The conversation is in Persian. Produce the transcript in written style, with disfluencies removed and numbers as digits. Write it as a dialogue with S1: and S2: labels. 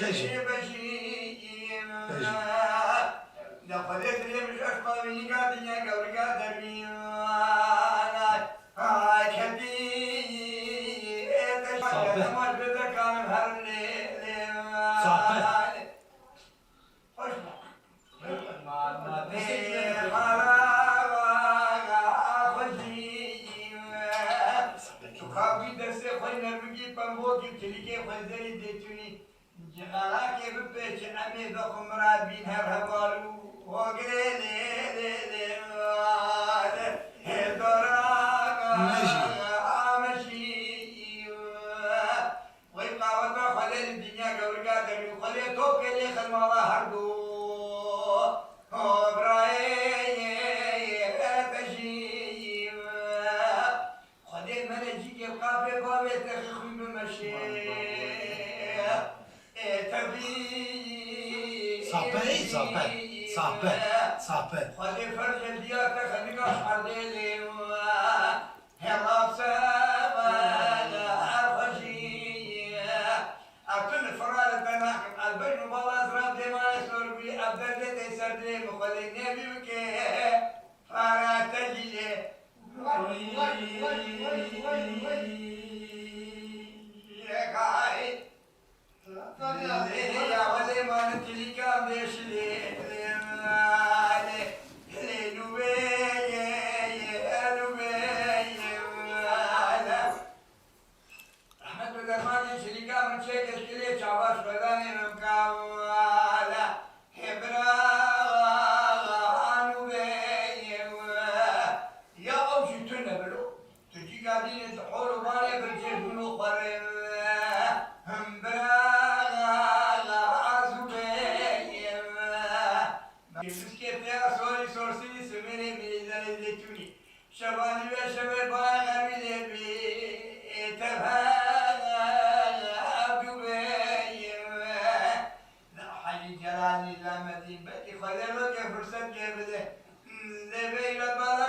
S1: كاجي
S2: نخليت لي مش أشقى من قادنيا قبل قادر مين جهالك ببيت عمي بكم رابين هرهبالو وقريلي
S1: صعبة
S2: خلي فرج ديالك خليك اشحر ديالي هلا سما الخشي اكل فرال بناكم البين وبالا زراب دي ما يسور بي ابدا دي سردي مخلي نبي بكي فرا تجي يا كاي يا ولي ما نتلي كام ديشلي شباني وشبه باغر بي تبها بيوم لا حاجة جلالي لا مدين بكي خلي لك فرصة كبده نبي لبارا